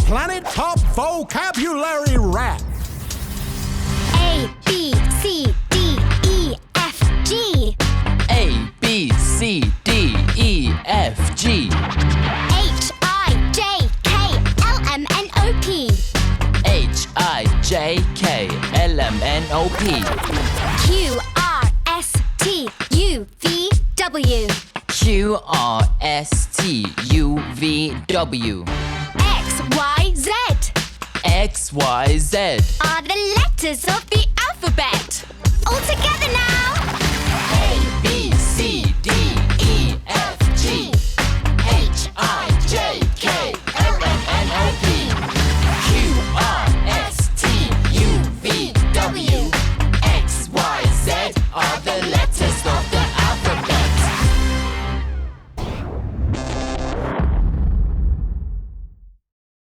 Planet Pop Vocabulary Rap. A, B, C, D, E, F, G. A, B, C, D, E, F, G. H, I, J, K, L, M, N, O, P. H, I, J, K, L, M, N, O, P. Q, R, S, T, U, V, W. Q, R, S, T, U, V, W. X, Y, Z. X, Y, Z. Are the letters of the alphabet. All together now.